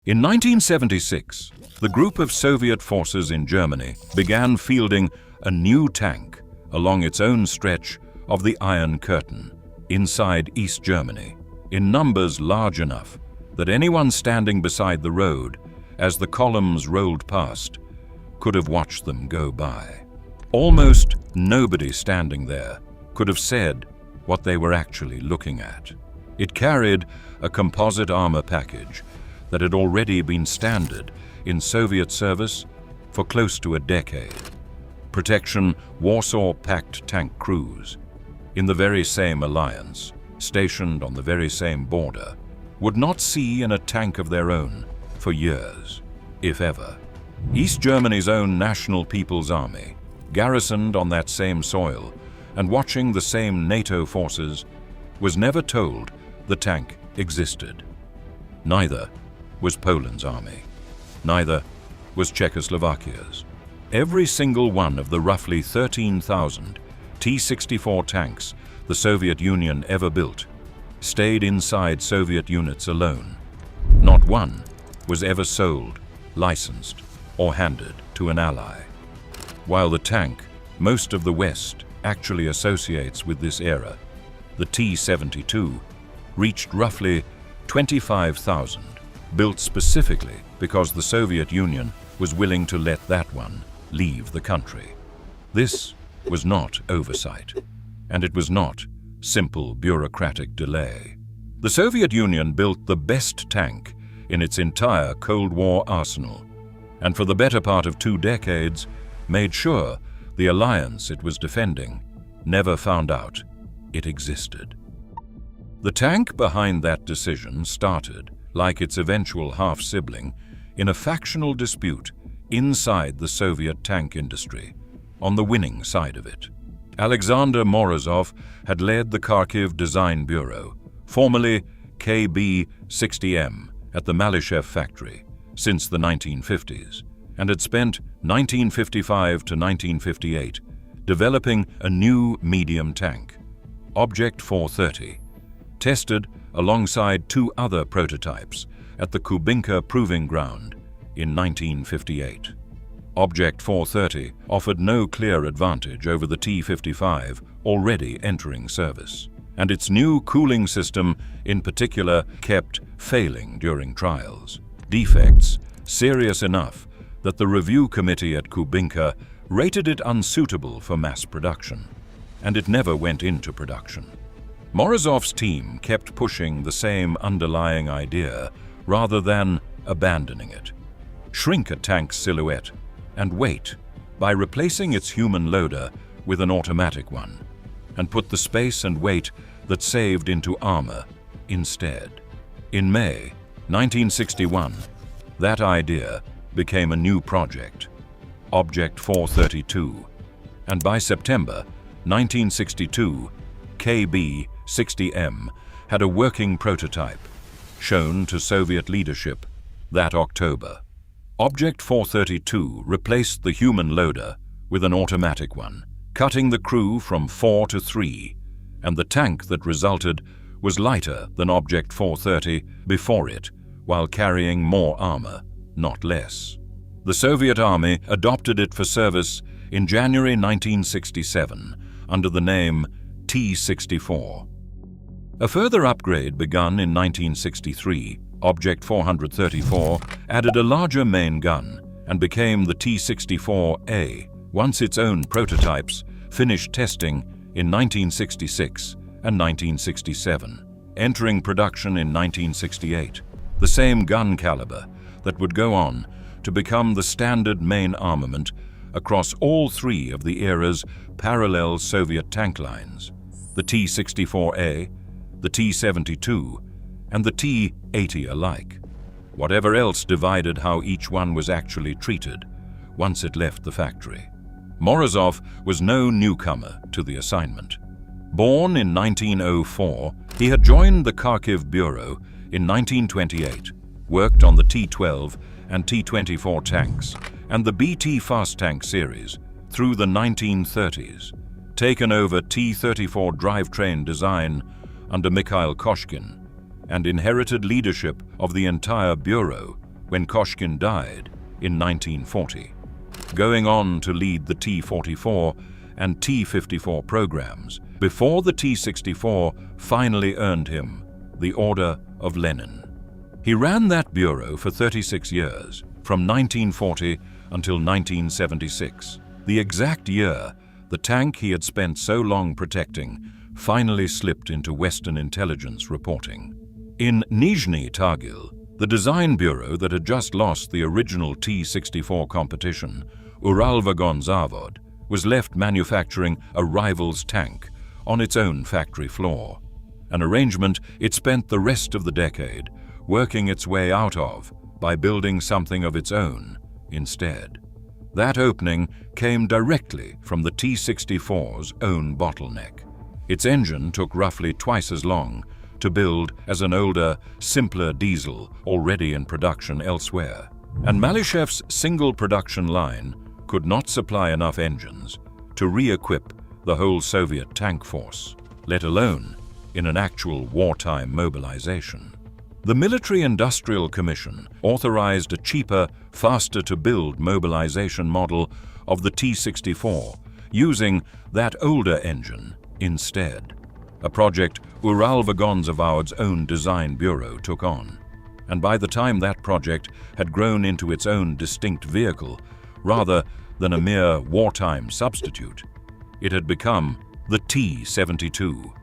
In 1976, the group of Soviet forces in Germany began fielding a new tank along its own stretch of the Iron Curtain inside East Germany, in numbers large enough that anyone standing beside the road as the columns rolled past could have watched them go by. Almost nobody standing there could have said what they were actually looking at. It carried a composite armor package that had already been standard in Soviet service for close to a decade. Protection Warsaw Pact tank crews, in the very same alliance, stationed on the very same border, would not see in a tank of their own for years, if ever. East Germany's own National People's Army, garrisoned on that same soil and watching the same NATO forces, was never told the tank existed. Neither was Poland's army. Neither was Czechoslovakia's. Every single one of the roughly 13,000 T-64 tanks the Soviet Union ever built stayed inside Soviet units alone. Not one was ever sold, licensed, or handed to an ally. While the tank most of the West actually associates with this era, the T-72, reached roughly 25,000, built specifically because the Soviet Union was willing to let that one leave the country. This was not oversight, and it was not simple bureaucratic delay. The Soviet Union built the best tank in its entire Cold War arsenal, and for the better part of 2 decades made sure the alliance it was defending never found out it existed. The tank behind that decision started, like its eventual half-sibling, in a factional dispute inside the Soviet tank industry, on the winning side of it. Alexander Morozov had led the Kharkiv Design Bureau, formerly KB-60M, at the Malyshev factory since the 1950s, and had spent 1955 to 1958 developing a new medium tank, Object 430, tested alongside 2 other prototypes at the Kubinka Proving Ground in 1958. Object 430 offered no clear advantage over the T-55 already entering service, and its new cooling system in particular kept failing during trials. Defects serious enough that the review committee at Kubinka rated it unsuitable for mass production, and it never went into production. Morozov's team kept pushing the same underlying idea rather than abandoning it. Shrink a tank's silhouette and weight by replacing its human loader with an automatic one, and put the space and weight that saved into armor instead. In May 1961, that idea became a new project, Object 432, and by September 1962, KB-60M had a working prototype shown to Soviet leadership that October. Object 432 replaced the human loader with an automatic one, cutting the crew from 4 to 3, and the tank that resulted was lighter than Object 430 before it, while carrying more armor, not less. The Soviet Army adopted it for service in January 1967 under the name T-64. A further upgrade begun in 1963, Object 434 added a larger main gun and became the T-64A once its own prototypes finished testing in 1966 and 1967, entering production in 1968, the same gun caliber that would go on to become the standard main armament across all 3 of the era's parallel Soviet tank lines, the T-64A, the T-72, and the T-80 alike. Whatever else divided how each one was actually treated once it left the factory. Morozov was no newcomer to the assignment. Born in 1904, he had joined the Kharkiv Bureau in 1928, worked on the T-12 and T-24 tanks and the BT fast tank series through the 1930s, taken over T-34 drivetrain design under Mikhail Koshkin, and inherited leadership of the entire Bureau when Koshkin died in 1940, going on to lead the T-44 and T-54 programs before the T-64 finally earned him the Order of Lenin. He ran that bureau for 36 years, from 1940 until 1976, the exact year the tank he had spent so long protecting finally slipped into Western intelligence reporting. In Nizhny Tagil, the design bureau that had just lost the original T-64 competition, Uralvagonzavod, was left manufacturing a rival's tank on its own factory floor, an arrangement it spent the rest of the decade working its way out of by building something of its own instead. That opening came directly from the T-64's own bottleneck. Its engine took roughly twice as long to build as an older, simpler diesel already in production elsewhere, and Malyshev's single production line could not supply enough engines to re-equip the whole Soviet tank force, let alone in an actual wartime mobilization. The Military Industrial Commission authorized a cheaper, faster-to-build mobilization model of the T-64 using that older engine instead, a project Uralvagonzavod's own design bureau took on. And by the time that project had grown into its own distinct vehicle, rather than a mere wartime substitute, it had become the T-72.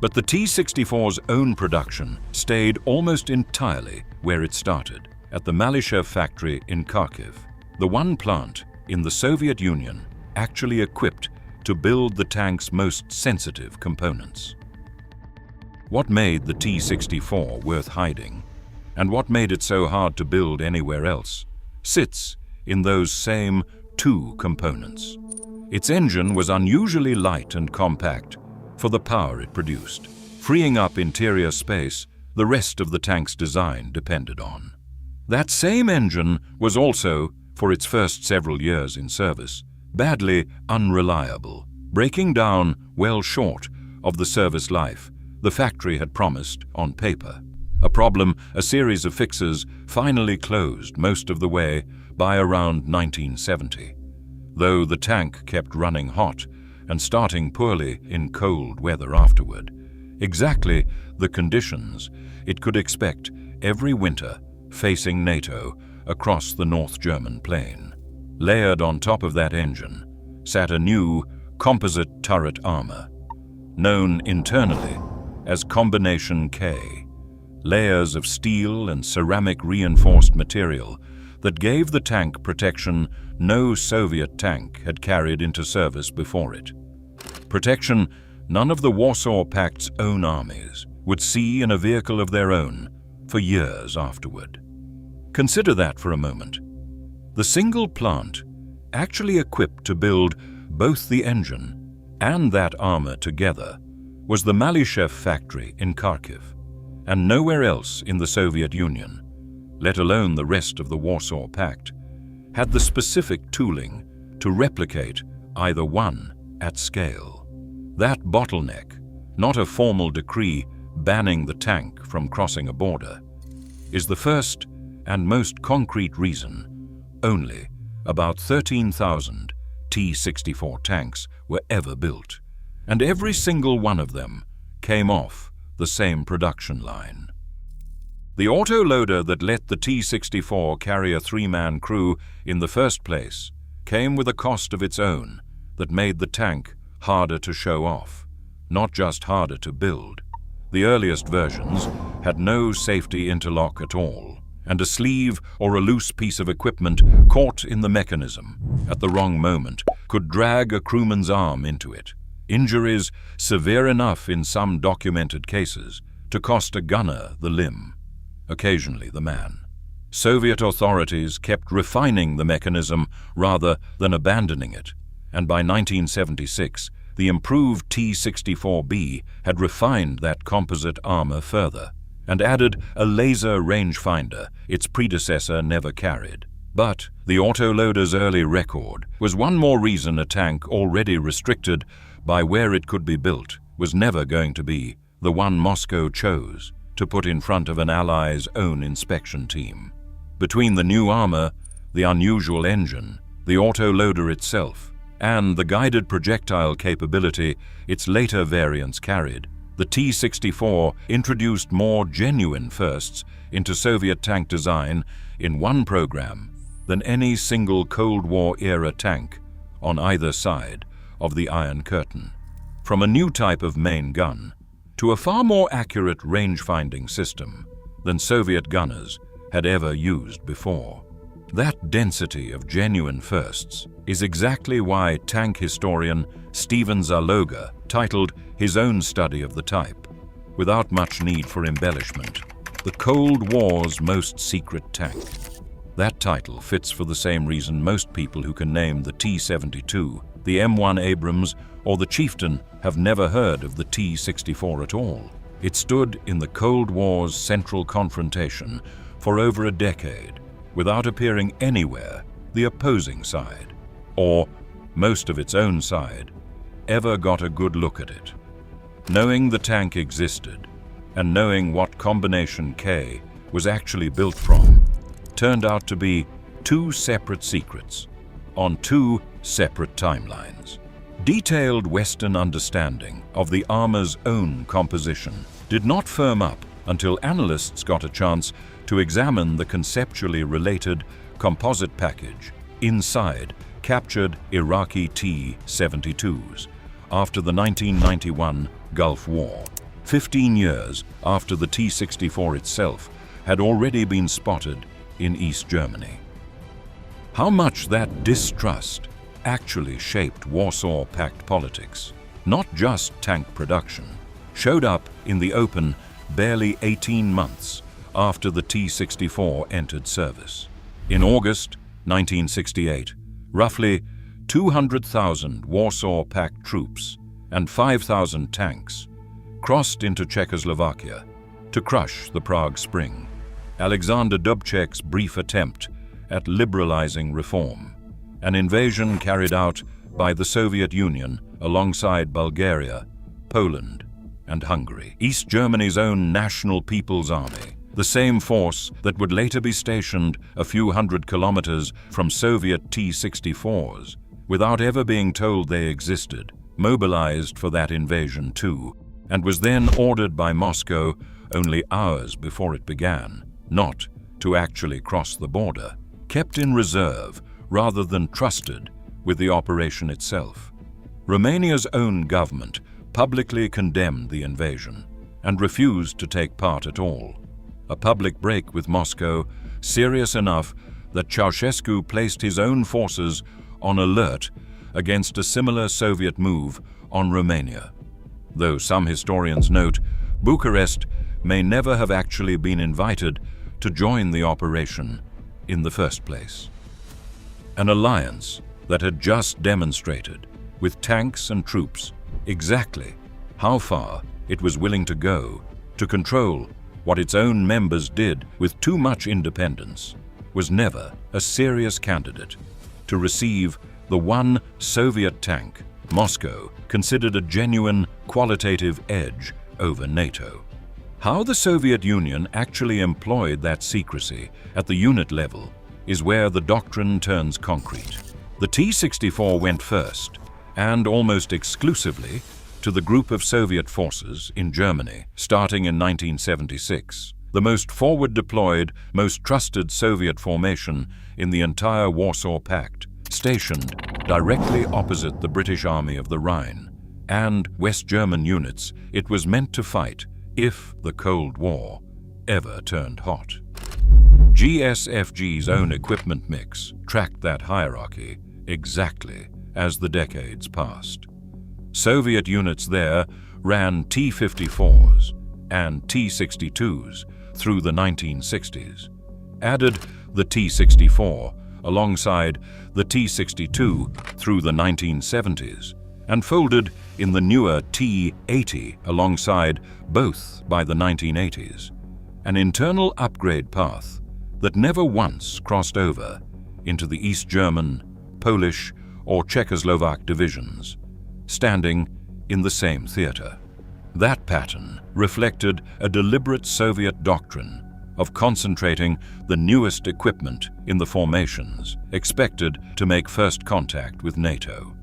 But the T-64's own production stayed almost entirely where it started, at the Malyshev factory in Kharkiv, the one plant in the Soviet Union actually equipped to build the tank's most sensitive components. What made the T-64 worth hiding, and what made it so hard to build anywhere else, sits in those same two components. Its engine was unusually light and compact for the power it produced, freeing up interior space the rest of the tank's design depended on. That same engine was also, for its first several years in service, badly unreliable, breaking down well short of the service life the factory had promised on paper, a problem a series of fixes finally closed most of the way by around 1970, though the tank kept running hot and starting poorly in cold weather afterward, exactly the conditions it could expect every winter facing NATO across the North German plain. Layered on top of that engine sat a new composite turret armor, known internally as Combination K, layers of steel and ceramic reinforced material that gave the tank protection no Soviet tank had carried into service before it. Protection none of the Warsaw Pact's own armies would see in a vehicle of their own for years afterward. Consider that for a moment. The single plant actually equipped to build both the engine and that armor together was the Malyshev factory in Kharkiv, and nowhere else in the Soviet Union, let alone the rest of the Warsaw Pact, had the specific tooling to replicate either one at scale. That bottleneck, not a formal decree banning the tank from crossing a border, is the first and most concrete reason only about 13,000 T-64 tanks were ever built, and every single one of them came off the same production line. The autoloader that let the T-64 carry a three-man crew in the first place came with a cost of its own that made the tank harder to show off, not just harder to build. The earliest versions had no safety interlock at all, and a sleeve or a loose piece of equipment caught in the mechanism at the wrong moment could drag a crewman's arm into it. Injuries severe enough in some documented cases to cost a gunner the limb, occasionally the man. Soviet authorities kept refining the mechanism rather than abandoning it, and by 1976, the improved T-64B had refined that composite armor further and added a laser rangefinder its predecessor never carried. But the autoloader's early record was one more reason a tank already restricted by where it could be built was never going to be the one Moscow chose to put in front of an ally's own inspection team. Between the new armor, the unusual engine, the autoloader itself, and the guided projectile capability its later variants carried, the T-64 introduced more genuine firsts into Soviet tank design in one program than any single Cold War-era tank on either side of the Iron Curtain. From a new type of main gun to a far more accurate range-finding system than Soviet gunners had ever used before. That density of genuine firsts is exactly why tank historian Stephen Zaloga titled his own study of the type, without much need for embellishment, "The Cold War's Most Secret Tank." That title fits for the same reason most people who can name the T-72, the M1 Abrams, or the Chieftain have never heard of the T-64 at all. It stood in the Cold War's central confrontation for over a decade, without appearing anywhere the opposing side, or most of its own side, ever got a good look at it. Knowing the tank existed, and knowing what combination K was actually built from, turned out to be two separate secrets on two separate timelines. Detailed Western understanding of the armor's own composition did not firm up until analysts got a chance to examine the conceptually related composite package inside captured Iraqi T-72s after the 1991 Gulf War, 15 years after the T-64 itself had already been spotted in East Germany. How much that distrust actually shaped Warsaw Pact politics, not just tank production, showed up in the open barely 18 months after the T-64 entered service. In August 1968, roughly 200,000 Warsaw Pact troops and 5,000 tanks crossed into Czechoslovakia to crush the Prague Spring, Alexander Dubček's brief attempt at liberalizing reform, an invasion carried out by the Soviet Union alongside Bulgaria, Poland, and Hungary. East Germany's own National People's Army, the same force that would later be stationed a few hundred kilometers from Soviet T-64s, without ever being told they existed, mobilized for that invasion too, and was then ordered by Moscow only hours before it began, not to actually cross the border, kept in reserve rather than trusted with the operation itself. Romania's own government publicly condemned the invasion and refused to take part at all. A public break with Moscow serious enough that Ceausescu placed his own forces on alert against a similar Soviet move on Romania. Though some historians note Bucharest may never have actually been invited to join the operation in the first place. An alliance that had just demonstrated, with tanks and troops, exactly how far it was willing to go to control what its own members did with too much independence, was never a serious candidate to receive the one Soviet tank Moscow considered a genuine qualitative edge over NATO. How the Soviet Union actually employed that secrecy at the unit level is where the doctrine turns concrete. The T-64 went first, and almost exclusively, to the group of Soviet forces in Germany, starting in 1976, the most forward-deployed, most trusted Soviet formation in the entire Warsaw Pact, stationed directly opposite the British Army of the Rhine and West German units it was meant to fight if the Cold War ever turned hot. GSFG's own equipment mix tracked that hierarchy exactly as the decades passed. Soviet units there ran T-54s and T-62s through the 1960s, added the T-64 alongside the T-62 through the 1970s, and folded in the newer T-80 alongside both by the 1980s, an internal upgrade path that never once crossed over into the East German, Polish, or Czechoslovak divisions, standing in the same theater. That pattern reflected a deliberate Soviet doctrine of concentrating the newest equipment in the formations expected to make first contact with NATO.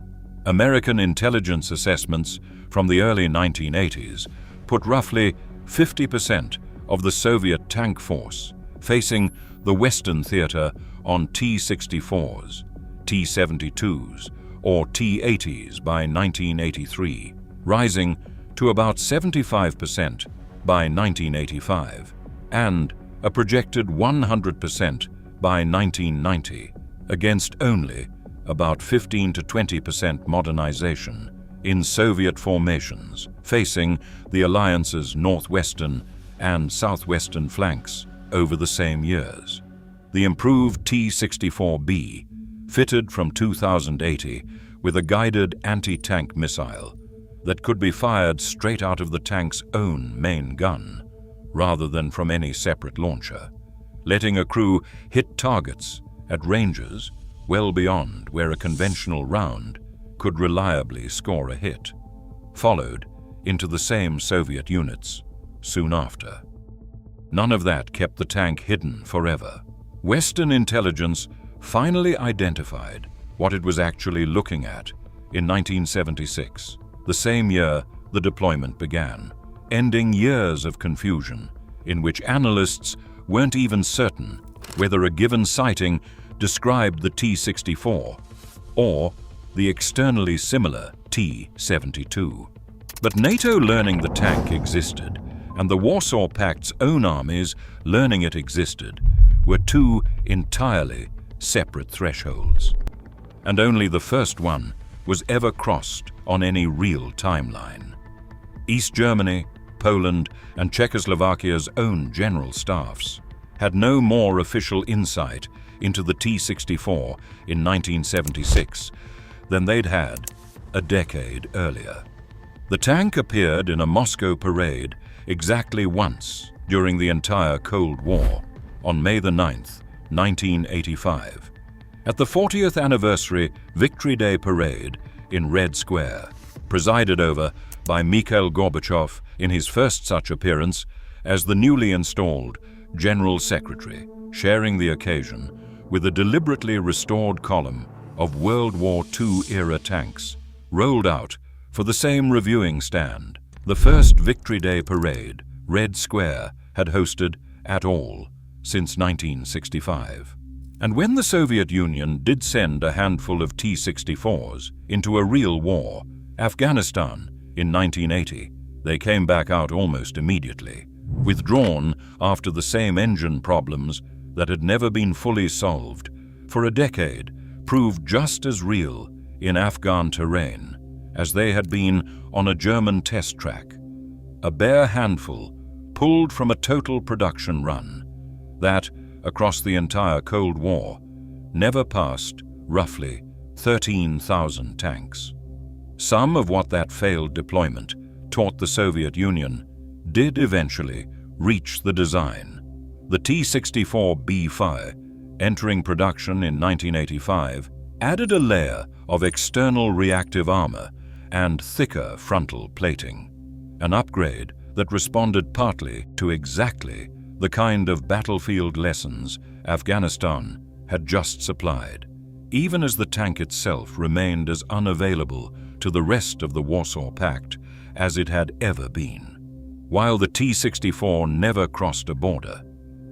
American intelligence assessments from the early 1980s put roughly 50% of the Soviet tank force facing the Western theater on T-64s, T-72s, or T-80s by 1983, rising to about 75% by 1985, and a projected 100% by 1990, against only about 15 to 20% modernization in Soviet formations facing the alliance's northwestern and southwestern flanks over the same years. The improved T-64B, fitted from 2080 with a guided anti-tank missile that could be fired straight out of the tank's own main gun, rather than from any separate launcher, letting a crew hit targets at ranges well beyond where a conventional round could reliably score a hit, followed into the same Soviet units soon after. None of that kept the tank hidden forever. Western intelligence finally identified what it was actually looking at in 1976, the same year the deployment began, ending years of confusion in which analysts weren't even certain whether a given sighting described the T-64 or the externally similar T-72. But NATO learning the tank existed and the Warsaw Pact's own armies learning it existed were two entirely separate thresholds. And only the first one was ever crossed on any real timeline. East Germany, Poland, and Czechoslovakia's own general staffs had no more official insight into the T-64 in 1976 than they'd had a decade earlier. The tank appeared in a Moscow parade exactly once during the entire Cold War, on May the 9th, 1985, at the 40th anniversary Victory Day parade in Red Square, presided over by Mikhail Gorbachev in his first such appearance as the newly installed General Secretary, sharing the occasion with a deliberately restored column of World War II-era tanks rolled out for the same reviewing stand the first Victory Day parade Red Square had hosted at all since 1965. And when the Soviet Union did send a handful of T-64s into a real war, Afghanistan, in 1980, they came back out almost immediately, withdrawn after the same engine problems that had never been fully solved for a decade proved just as real in Afghan terrain as they had been on a German test track, a bare handful pulled from a total production run that, across the entire Cold War, never passed roughly 13,000 tanks. Some of what that failed deployment taught the Soviet Union did eventually reach the design. The T-64B entering production in 1985 added a layer of external reactive armor and thicker frontal plating, an upgrade that responded partly to exactly the kind of battlefield lessons Afghanistan had just supplied, even as the tank itself remained as unavailable to the rest of the Warsaw Pact as it had ever been. While the T-64 never crossed a border,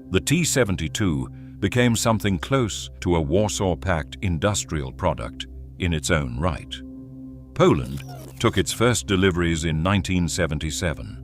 the T-72 became something close to a Warsaw Pact industrial product in its own right. Poland took its first deliveries in 1977.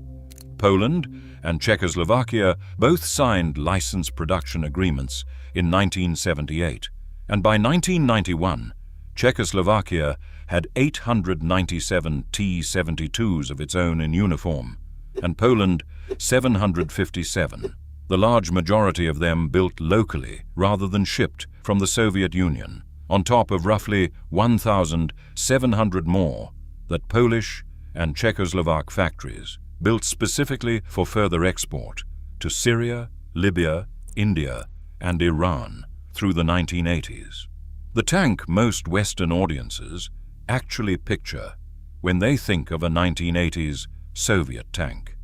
Poland and Czechoslovakia both signed license production agreements in 1978, and by 1991, Czechoslovakia had 897 T-72s of its own in uniform, and Poland 757, the large majority of them built locally rather than shipped from the Soviet Union, on top of roughly 1,700 more that Polish and Czechoslovak factories built specifically for further export to Syria, Libya, India, and Iran through the 1980s. The tank most Western audiences actually picture when they think of a 1980s Soviet tank,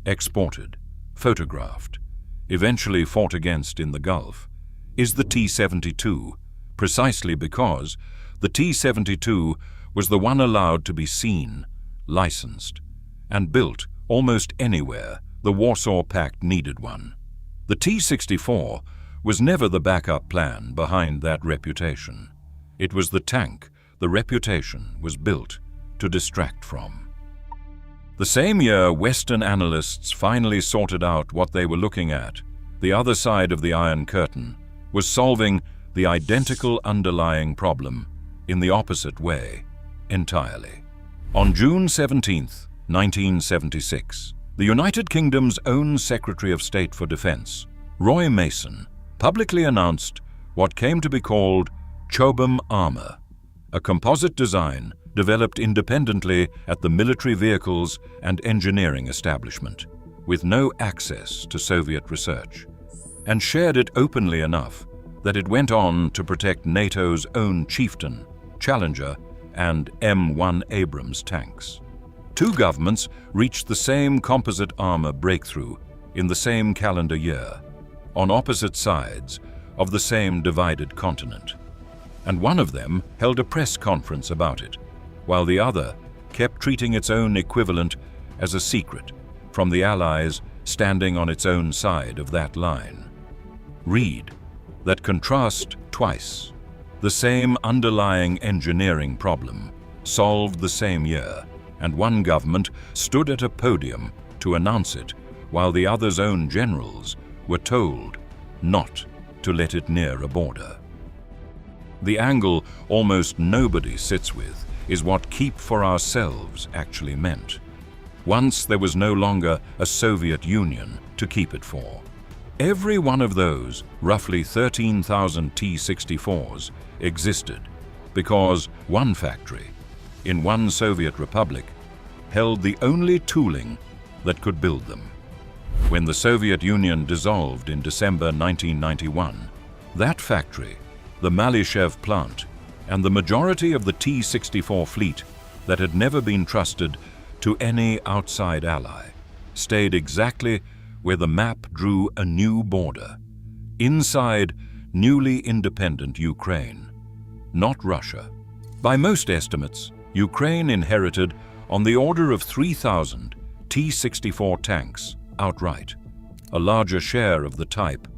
exported, photographed, eventually fought against in the Gulf, is the T-72, precisely because the T-72 was the one allowed to be seen, licensed, and built almost anywhere the Warsaw Pact needed one. The T-64 was never the backup plan behind that reputation. It was the tank the reputation was built to distract from. The same year, Western analysts finally sorted out what they were looking at. The other side of the Iron Curtain was solving the identical underlying problem in the opposite way entirely. On June 17, 1976, the United Kingdom's own Secretary of State for Defense, Roy Mason, publicly announced what came to be called Chobham armor, a composite design developed independently at the military vehicles and engineering establishment, with no access to Soviet research, and shared it openly enough that it went on to protect NATO's own Chieftain, Challenger, and M1 Abrams tanks. Two governments reached the same composite armor breakthrough in the same calendar year, on opposite sides of the same divided continent. And one of them held a press conference about it, while the other kept treating its own equivalent as a secret from the Allies standing on its own side of that line. Read that contrast twice. The same underlying engineering problem, solved the same year, and one government stood at a podium to announce it, while the other's own generals were told not to let it near a border. The angle almost nobody sits with is what keep for ourselves actually meant. Once there was no longer a Soviet Union to keep it for. Every one of those roughly 13,000 T-64s existed because one factory in one Soviet republic held the only tooling that could build them. When the Soviet Union dissolved in December 1991, that factory, the Malyshev plant, and the majority of the T-64 fleet that had never been trusted to any outside ally stayed exactly where the map drew a new border, inside newly independent Ukraine, not Russia. By most estimates, Ukraine inherited on the order of 3,000 T-64 tanks outright, a larger share of the type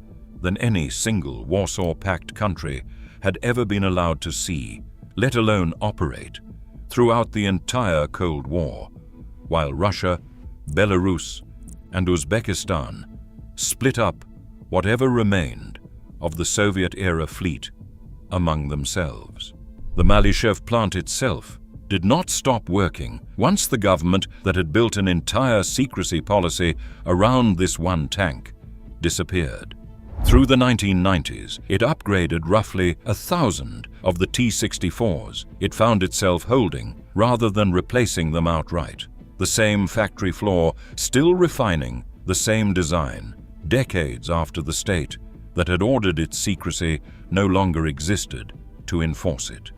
than any single Warsaw Pact country had ever been allowed to see, let alone operate, throughout the entire Cold War, while Russia, Belarus, and Uzbekistan split up whatever remained of the Soviet-era fleet among themselves. The Malyshev plant itself did not stop working once the government that had built an entire secrecy policy around this one tank disappeared. Through the 1990s, it upgraded roughly 1,000 of the T-64s it found itself holding rather than replacing them outright. The same factory floor still refining the same design decades after the state that had ordered its secrecy no longer existed to enforce it.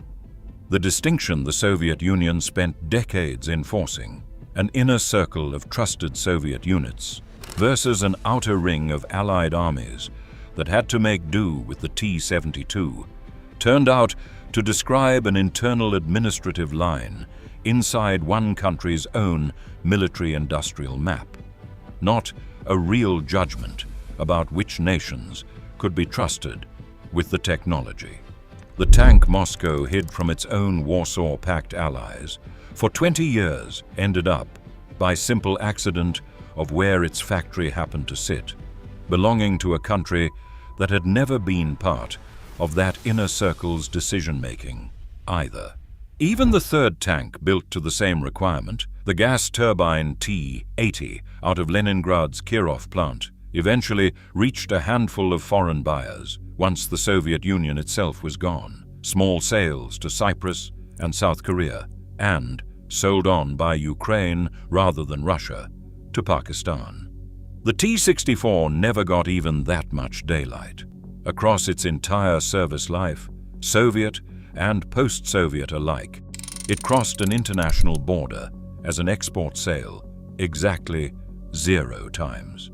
The distinction the Soviet Union spent decades enforcing, an inner circle of trusted Soviet units versus an outer ring of Allied armies that had to make do with the T-72, turned out to describe an internal administrative line inside one country's own military-industrial map, not a real judgment about which nations could be trusted with the technology. The tank Moscow hid from its own Warsaw Pact allies for 20 years ended up, by simple accident of where its factory happened to sit, belonging to a country that had never been part of that inner circle's decision-making either. Even the third tank built to the same requirement, the gas turbine T-80 out of Leningrad's Kirov plant, eventually reached a handful of foreign buyers once the Soviet Union itself was gone, small sales to Cyprus and South Korea, and sold on by Ukraine rather than Russia to Pakistan. The T-64 never got even that much daylight. Across its entire service life, Soviet and post-Soviet alike, it crossed an international border as an export sale exactly 0 times.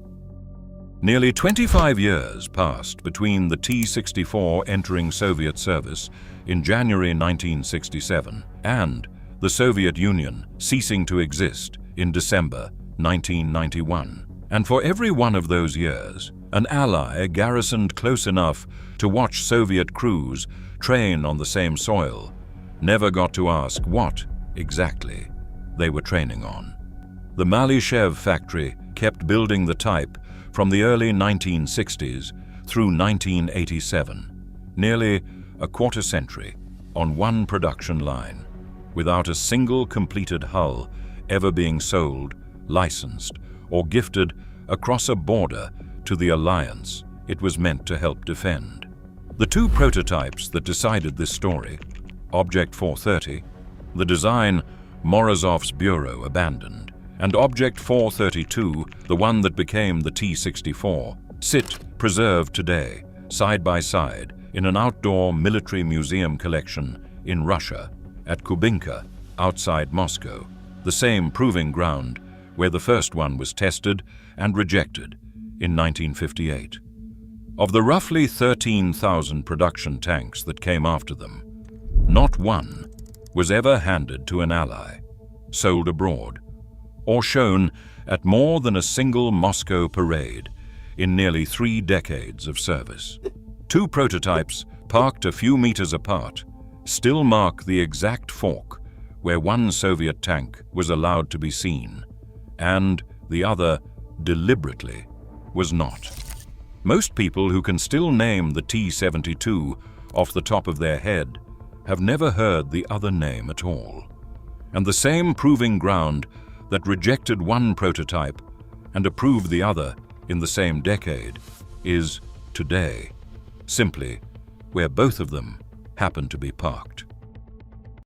Nearly 25 years passed between the T-64 entering Soviet service in January 1967 and the Soviet Union ceasing to exist in December 1991. And for every one of those years, an ally garrisoned close enough to watch Soviet crews train on the same soil never got to ask what, exactly, they were training on. The Malyshev factory kept building the type from the early 1960s through 1987, nearly a quarter century on one production line, without a single completed hull ever being sold, licensed, or gifted across a border to the alliance it was meant to help defend. The two prototypes that decided this story, Object 430, the design Morozov's bureau abandoned, and Object 432, the one that became the T-64, sit preserved today, side by side, in an outdoor military museum collection in Russia, at Kubinka, outside Moscow, the same proving ground where the first one was tested and rejected in 1958. Of the roughly 13,000 production tanks that came after them, not one was ever handed to an ally, sold abroad, or shown at more than a single Moscow parade in nearly 3 decades of service. Two prototypes, parked a few meters apart, still mark the exact fork where one Soviet tank was allowed to be seen, and the other, deliberately, was not. Most people who can still name the T-72 off the top of their head have never heard the other name at all. And the same proving ground that rejected one prototype and approved the other in the same decade is today, simply where both of them happen to be parked.